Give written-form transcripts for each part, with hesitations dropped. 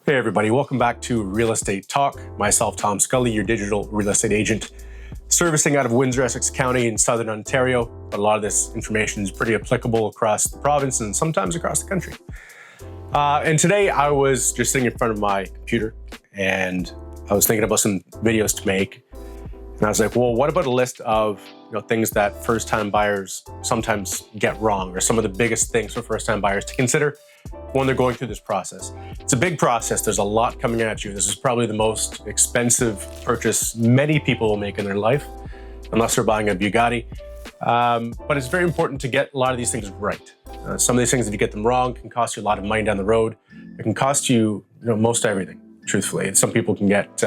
Hey everybody, welcome back to Real Estate Talk. Myself, Tom Scully, your digital real estate agent, servicing out of Windsor, Essex County in Southern Ontario. But a lot of this information is pretty applicable across the province and sometimes across the country. And today I was just sitting in front of my computer and I was thinking about some videos to make. And I was like, well, what about a list of things that first-time buyers sometimes get wrong, or some of the biggest things for first-time buyers to consider when they're going through this process? It's a big process. There's a lot coming at you. This is probably the most expensive purchase many people will make in their life, unless they're buying a Bugatti. But it's very important to get a lot of these things right. Some of these things, if you get them wrong, can cost you a lot of money down the road. It can cost you, most everything, truthfully. And some people can get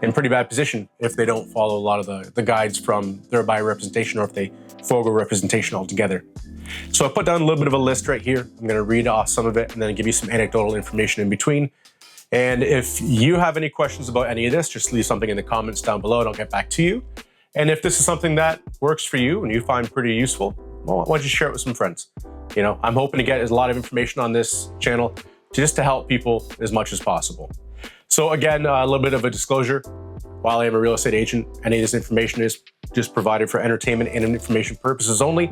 in pretty bad position if they don't follow a lot of the guides from their buyer representation, or if they forego representation altogether. So I put down a little bit of a list right here. I'm going to read off some of it and then give you some anecdotal information in between. And if you have any questions about any of this, just leave something in the comments down below and I'll get back to you. And if this is something that works for you and you find pretty useful, well, why don't you share it with some friends? I'm hoping to get a lot of information on this channel just to help people as much as possible. So again, a little bit of a disclosure. While I am a real estate agent, any of this information is just provided for entertainment and information purposes only.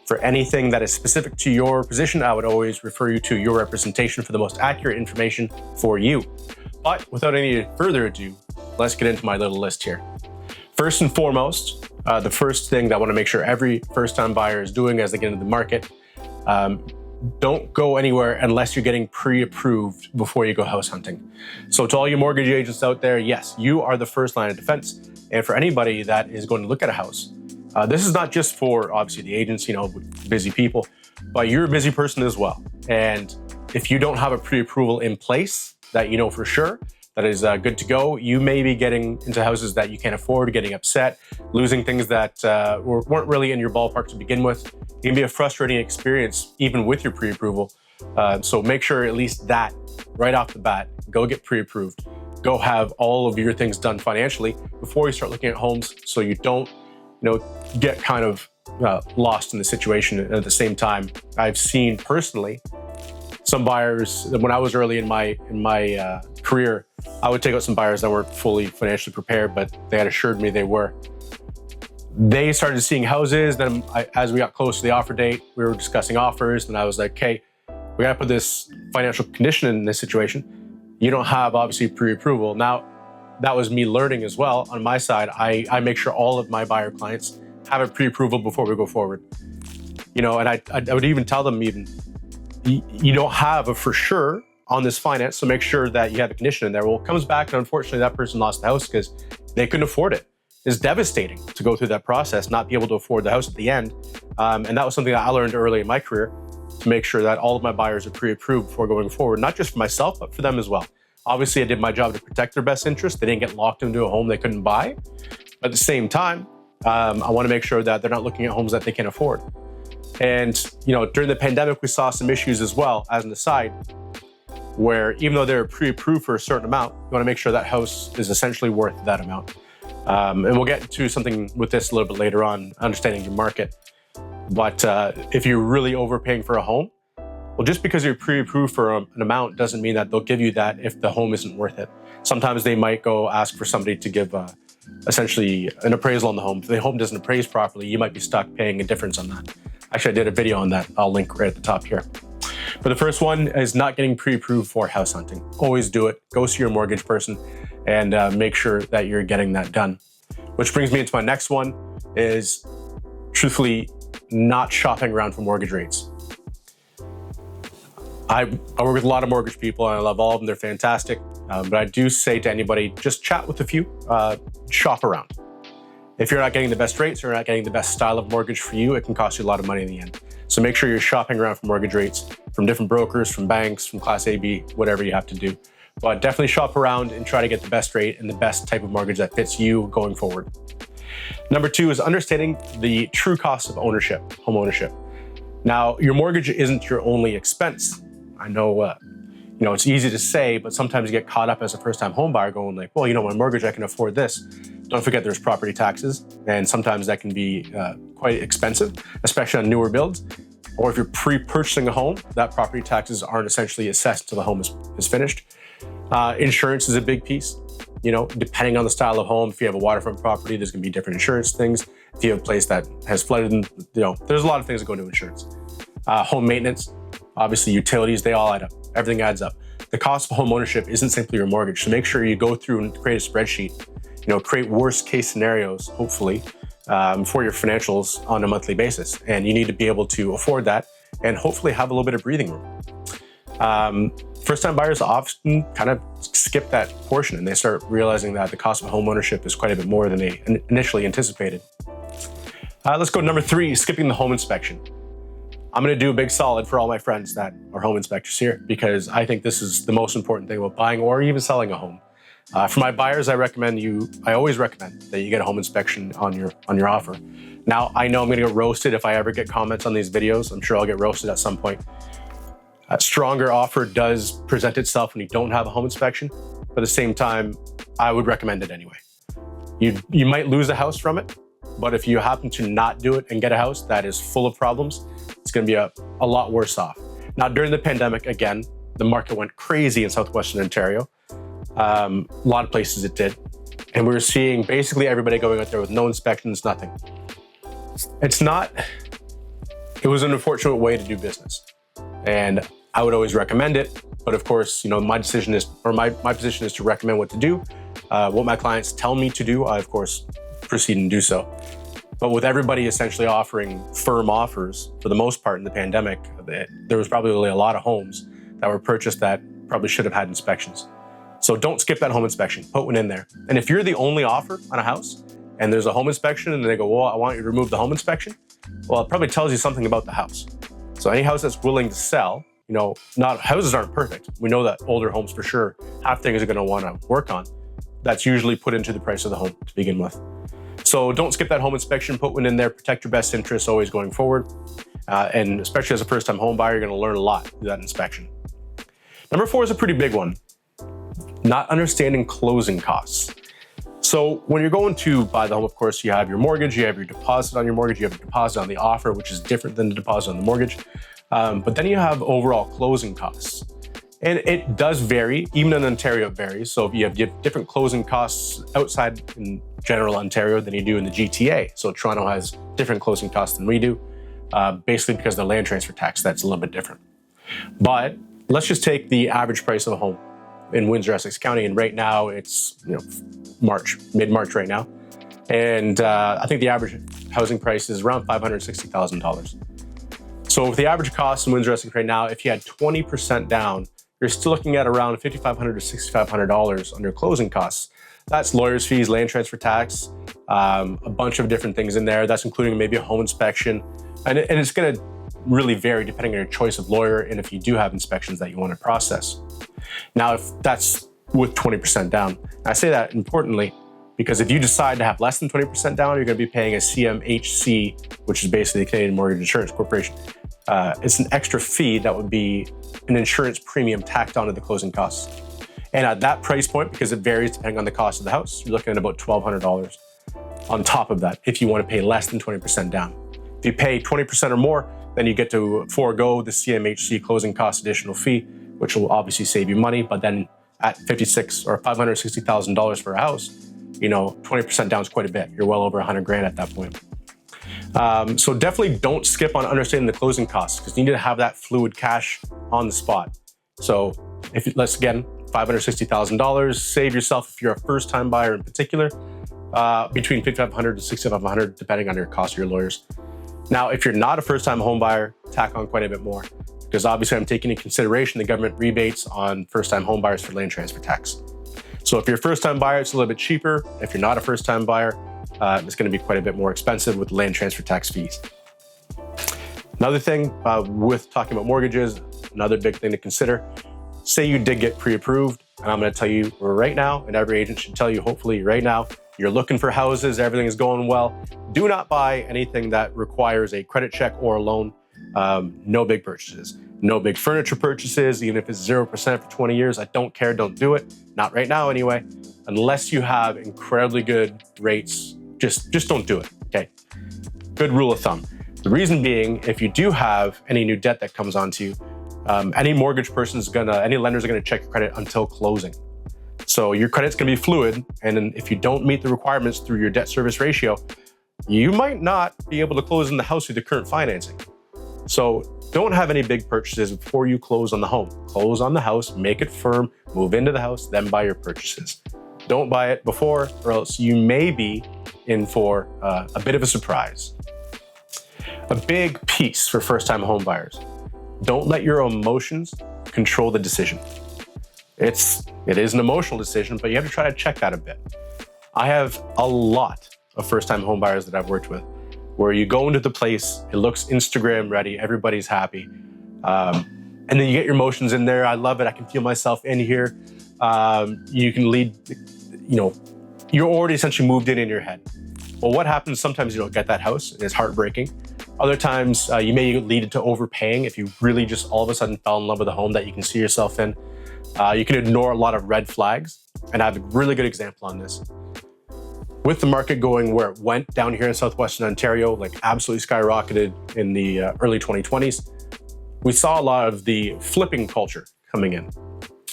For anything that is specific to your position, I would always refer you to your representation for the most accurate information for you. But without any further ado, let's get into my little list here. First and foremost, the first thing that I want to make sure every first-time buyer is doing as they get into the market, don't go anywhere unless you're getting pre-approved before you go house hunting. So to all you mortgage agents out there, yes, you are the first line of defense. And for anybody that is going to look at a house, this is not just for obviously the agents, busy people, but you're a busy person as well. And if you don't have a pre-approval in place that you know for sure that is good to go, you may be getting into houses that you can't afford, getting upset, losing things that weren't really in your ballpark to begin with. It can be a frustrating experience even with your pre-approval. So make sure at least that right off the bat, go get pre-approved. Go have all of your things done financially before you start looking at homes, so you don't get kind of lost in the situation. At the same time, I've seen personally some buyers, when I was early in my career, I would take out some buyers that weren't fully financially prepared, but they had assured me they were. They started seeing houses. Then as we got close to the offer date, we were discussing offers, and I was like, okay, we got to put this financial condition in this situation. You don't have obviously pre-approval. Now, that was me learning as well. On my side, I make sure all of my buyer clients have a pre-approval before we go forward. And I would even tell them, you don't have a for sure on this finance, so make sure that you have a condition in there. Well, it comes back and unfortunately that person lost the house because they couldn't afford it. It's devastating to go through that process, not be able to afford the house at the end. And that was something that I learned early in my career, to make sure that all of my buyers are pre-approved before going forward, not just for myself, but for them as well. Obviously, I did my job to protect their best interest. They didn't get locked into a home they couldn't buy. But at the same time, I want to make sure that they're not looking at homes that they can't afford. And, during the pandemic, we saw some issues as well, as an aside, where even though they're pre-approved for a certain amount, you want to make sure that house is essentially worth that amount. And we'll get to something with this a little bit later on, understanding your market. But if you're really overpaying for a home, well, just because you're pre-approved for an amount doesn't mean that they'll give you that if the home isn't worth it. Sometimes they might go ask for somebody to give essentially an appraisal on the home. If the home doesn't appraise properly, you might be stuck paying a difference on that. Actually, I did a video on that. I'll link right at the top here. But the first one is not getting pre-approved for house hunting. Always do it. Go see your mortgage person and make sure that you're getting that done. Which brings me into my next one, is truthfully not shopping around for mortgage rates. I work with a lot of mortgage people and I love all of them. They're fantastic. But I do say to anybody, just chat with a few, shop around. If you're not getting the best rates or you're not getting the best style of mortgage for you, it can cost you a lot of money in the end. So make sure you're shopping around for mortgage rates from different brokers, from banks, from Class A, B, whatever you have to do. But definitely shop around and try to get the best rate and the best type of mortgage that fits you going forward. Number two is understanding the true cost of ownership, home ownership. Now, your mortgage isn't your only expense. I know, it's easy to say, but sometimes you get caught up as a first-time home buyer going like, well, my mortgage, I can afford this. Don't forget there's property taxes, and sometimes that can be quite expensive, especially on newer builds. Or if you're pre-purchasing a home, that property taxes aren't essentially assessed until the home is finished. Insurance is a big piece. You know, depending on the style of home, if you have a waterfront property, there's going to be different insurance things. If you have a place that has flooded, there's a lot of things that go into insurance. Home maintenance, obviously utilities, they all add up. Everything adds up. The cost of home ownership isn't simply your mortgage. So make sure you go through and create a spreadsheet, create worst case scenarios, hopefully, for your financials on a monthly basis. And you need to be able to afford that and hopefully have a little bit of breathing room. First-time buyers often kind of skip that portion and they start realizing that the cost of home ownership is quite a bit more than they initially anticipated. Let's go to number 3, skipping the home inspection. I'm going to do a big solid for all my friends that are home inspectors here because I think this is the most important thing about buying or even selling a home. For my buyers, I always recommend that you get a home inspection on your offer. Now, I know I'm going to get roasted if I ever get comments on these videos. I'm sure I'll get roasted at some point. A stronger offer does present itself when you don't have a home inspection, but at the same time, I would recommend it anyway. You might lose a house from it, but if you happen to not do it and get a house that is full of problems, it's going to be a lot worse off. Now, during the pandemic, again, the market went crazy in southwestern Ontario. A lot of places it did. And we were seeing basically everybody going out there with no inspections, nothing. It was an unfortunate way to do business. And I would always recommend it. But of course, my position is to recommend what to do. What my clients tell me to do, I of course proceed and do so. But with everybody essentially offering firm offers for the most part in the pandemic, there was probably a lot of homes that were purchased that probably should have had inspections. So don't skip that home inspection, put one in there. And if you're the only offer on a house and there's a home inspection and they go, well, I want you to remove the home inspection. Well, it probably tells you something about the house. So any house that's willing to sell, houses aren't perfect. We know that older homes for sure have things they're going to want to work on. That's usually put into the price of the home to begin with. So don't skip that home inspection, put one in there, protect your best interests always going forward. And especially as a first-time home buyer, you're going to learn a lot through that inspection. Number 4 is a pretty big one. Not understanding closing costs. So when you're going to buy the home, of course, you have your mortgage, you have your deposit on your mortgage, you have your deposit on the offer, which is different than the deposit on the mortgage. But then you have overall closing costs. And it does vary, even in Ontario it varies. So you have different closing costs outside in general Ontario than you do in the GTA. So Toronto has different closing costs than we do, basically because of the land transfer tax, that's a little bit different. But let's just take the average price of a home in Windsor-Essex County. And right now it's mid-March right now. And I think the average housing price is around $560,000. So with the average cost in Windsor-Essex right now, if you had 20% down, you're still looking at around $5,500 to $6,500 on your closing costs. That's lawyers' fees, land transfer tax, a bunch of different things in there. That's including maybe a home inspection. And it's going to really vary depending on your choice of lawyer and if you do have inspections that you want to process. Now, if that's with 20% down, I say that importantly because if you decide to have less than 20% down, you're going to be paying a CMHC, which is basically the Canadian Mortgage Insurance Corporation. It's an extra fee that would be an insurance premium tacked onto the closing costs. And at that price point, because it varies depending on the cost of the house, you're looking at about $1,200 on top of that if you want to pay less than 20% down. If you pay 20% or more, then you get to forego the CMHC closing cost additional fee, which will obviously save you money. But then at $56,000 or $560,000 for a house, 20% down is quite a bit. You're well over $100,000 at that point. So definitely don't skip on understanding the closing costs because you need to have that fluid cash on the spot. So let's again, $560,000, save yourself if you're a first-time buyer in particular, between $5,500 to $6,500, depending on your cost of your lawyers. Now, if you're not a first-time home buyer, tack on quite a bit more because obviously I'm taking into consideration the government rebates on first-time home buyers for land transfer tax. So if you're a first-time buyer, it's a little bit cheaper. If you're not a first-time buyer, it's going to be quite a bit more expensive with land transfer tax fees. Another thing with talking about mortgages, another big thing to consider, say you did get pre-approved, and I'm going to tell you right now, and every agent should tell you hopefully right now, you're looking for houses, everything is going well. Do not buy anything that requires a credit check or a loan. No big purchases, no big furniture purchases, even if it's 0% for 20 years. I don't care, don't do it. Not right now anyway, unless you have incredibly good rates. Just don't do it, okay? Good rule of thumb. The reason being, if you do have any new debt that comes onto you, any lender's gonna check your credit until closing. So your credit's gonna be fluid, and then if you don't meet the requirements through your debt service ratio, you might not be able to close on the house with the current financing. So don't have any big purchases before you close on the home. Close on the house, make it firm, move into the house, then buy your purchases. Don't buy it before, or else you may be in for a bit of a surprise. A big piece for first-time home buyers: don't let your emotions control the decision. It is an emotional decision, but you have to try to check that a bit. I have a lot of first-time home buyers that I've worked with, where you go into the place, it looks Instagram ready, everybody's happy, and then you get your emotions in there. I love it. I can feel myself in here. You can lead, you're already essentially moved in your head. Well, what happens? Sometimes you don't get that house, and it's heartbreaking. Other times, you may lead to overpaying if you really just all of a sudden fell in love with a home that you can see yourself in. You can ignore a lot of red flags, and I have a really good example on this. With the market going where it went down here in southwestern Ontario, like absolutely skyrocketed in the early 2020s, we saw a lot of the flipping culture coming in.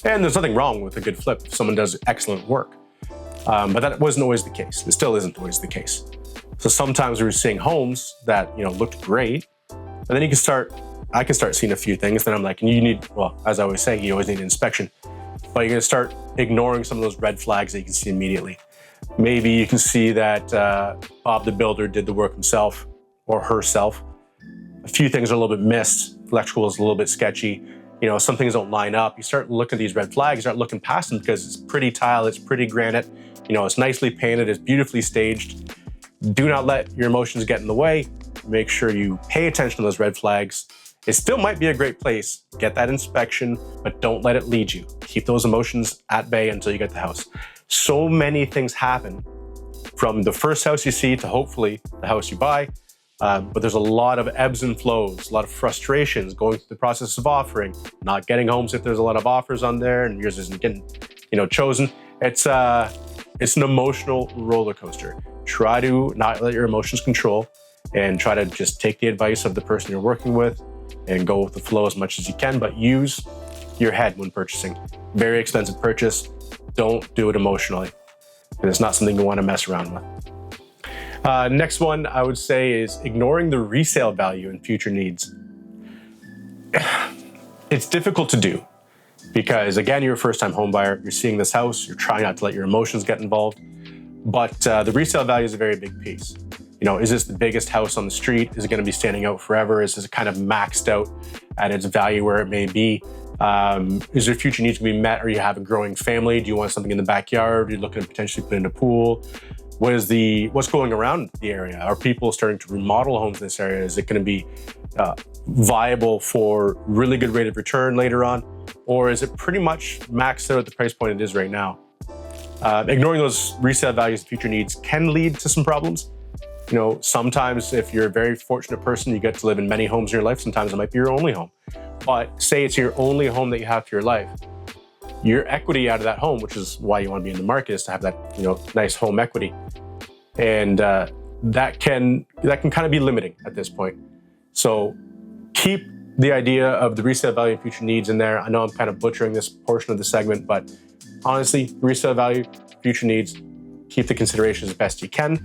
And there's nothing wrong with a good flip if someone does excellent work. But that wasn't always the case. It still isn't always the case. So sometimes we were seeing homes that looked great, and then I can start seeing a few things. Then I'm like, and you need, well, as I always say, you always need an inspection. But you're gonna start ignoring some of those red flags that you can see immediately. Maybe you can see that Bob the builder did the work himself or herself. A few things are a little bit missed. Electrical is a little bit sketchy. Some things don't line up. You start looking at these red flags, start looking past them because it's pretty tile, it's pretty granite, it's nicely painted, it's beautifully staged. Do not let your emotions get in the way. Make sure you pay attention to those red flags. It still might be a great place. Get that inspection, but don't let it lead you. Keep those emotions at bay until you get the house. So many things happen from the first house you see to hopefully the house you buy. But there's a lot of ebbs and flows, a lot of frustrations going through the process of offering, not getting homes if there's a lot of offers on there and yours isn't getting, chosen. It's an emotional roller coaster. Try to not let your emotions control and try to just take the advice of the person you're working with and go with the flow as much as you can, but use your head when purchasing. Very expensive purchase. Don't do it emotionally. And it's not something you want to mess around with. Next one I would say is ignoring the resale value and future needs. It's difficult to do because, again, you're a first-time home buyer. You're seeing this house. You're trying not to let your emotions get involved. But the resale value is a very big piece. Is this the biggest house on the street? Is it going to be standing out forever? Is this kind of maxed out at its value where it may be? Is there future needs to be met? Or you have a growing family? Do you want something in the backyard? Are you looking to potentially put in a pool? What's going around the area? Are people starting to remodel homes in this area? Is it going to be viable for really good rate of return later on? Or is it pretty much maxed out at the price point it is right now? Ignoring those resale values and future needs can lead to some problems. Sometimes if you're a very fortunate person, you get to live in many homes in your life. Sometimes it might be your only home. But say it's your only home that you have for your life. Your equity out of that home, which is why you want to be in the market, is to have that nice home equity. And that can kind of be limiting at this point. So keep the idea of the resale value and future needs in there. I know I'm kind of butchering this portion of the segment, but honestly, resale value, future needs, keep the considerations as best you can.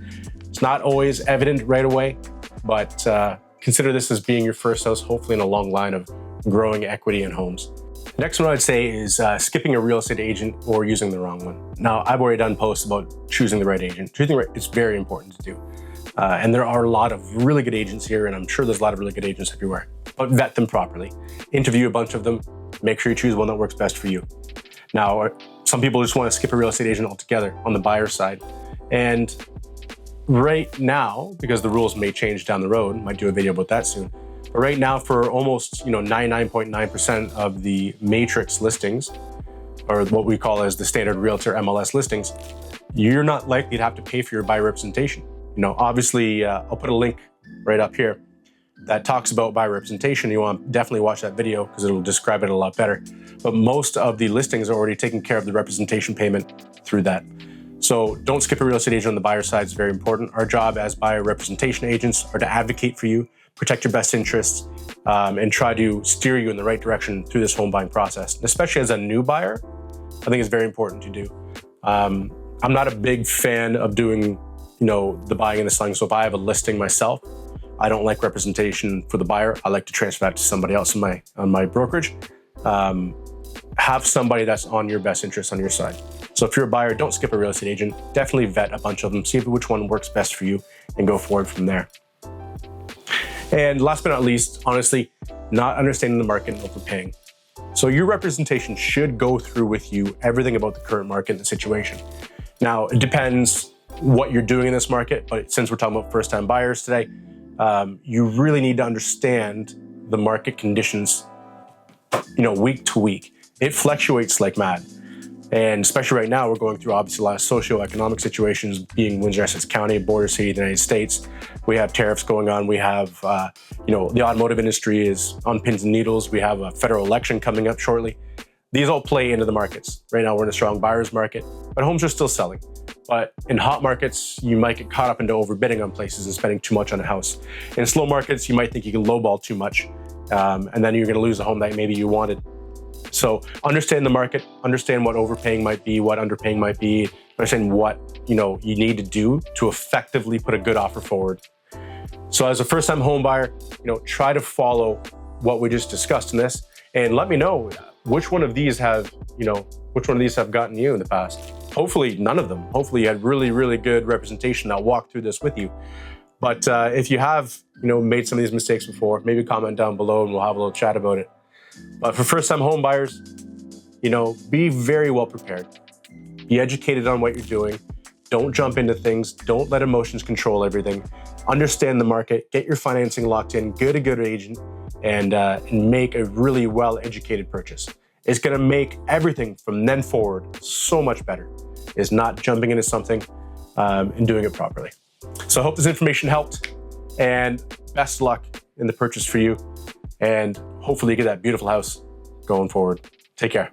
It's not always evident right away, but consider this as being your first house, hopefully in a long line of growing equity in homes. Next one I'd say is skipping a real estate agent or using the wrong one. Now, I've already done posts about choosing the right agent. Choosing the right, it's very important to do. And there are a lot of really good agents here, and I'm sure there's a lot of really good agents everywhere. But vet them properly. Interview a bunch of them. Make sure you choose one that works best for you. Now, some people just want to skip a real estate agent altogether on the buyer side. And right now, because the rules may change down the road, might do a video about that soon. But right now, for almost 99.9% of the matrix listings, or what we call as the standard realtor MLS listings, you're not likely to have to pay for your buyer representation. Obviously, I'll put a link right up here that talks about buyer representation. You want to definitely watch that video because it'll describe it a lot better. But most of the listings are already taking care of the representation payment through that. So don't skip a real estate agent on the buyer side. It's very important. Our job as buyer representation agents are to advocate for you, protect your best interests, and try to steer you in the right direction through this home buying process. Especially as a new buyer, I think it's very important to do. I'm not a big fan of doing, the buying and the selling. So if I have a listing myself, I don't like representation for the buyer. I like to transfer that to somebody else on my brokerage. Have somebody that's on your best interest on your side. So if you're a buyer, don't skip a real estate agent. Definitely vet a bunch of them, see which one works best for you, and go forward from there. And last but not least, honestly, not understanding the market and overpaying. So your representation should go through with you everything about the current market and the situation. Now, it depends what you're doing in this market, but since we're talking about first-time buyers today, you really need to understand the market conditions, week to week. It fluctuates like mad. And especially right now, we're going through obviously a lot of socioeconomic situations, being Windsor-Essex County, border city of the United States. We have tariffs going on. We have, the automotive industry is on pins and needles. We have a federal election coming up shortly. These all play into the markets. Right now, we're in a strong buyer's market, but homes are still selling. But in hot markets, you might get caught up into overbidding on places and spending too much on a house. In slow markets, you might think you can lowball too much, and then you're going to lose a home that maybe you wanted. So understand the market, understand what overpaying might be, what underpaying might be, understand what you need to do to effectively put a good offer forward. So as a first-time home buyer, try to follow what we just discussed in this, and let me know which one of these have gotten you in the past. Hopefully none of them. Hopefully you had really, really good representation that walked through this with you. But if you have made some of these mistakes before, maybe comment down below and we'll have a little chat about it. But for first-time home buyers, be very well prepared. Be educated on what you're doing. Don't jump into things. Don't let emotions control everything. Understand the market. Get your financing locked in. Get a good agent, and make a really well-educated purchase. It's going to make everything from then forward so much better. Is not jumping into something and doing it properly. So I hope this information helped, and best luck in the purchase for you. And hopefully you get that beautiful house going forward. Take care.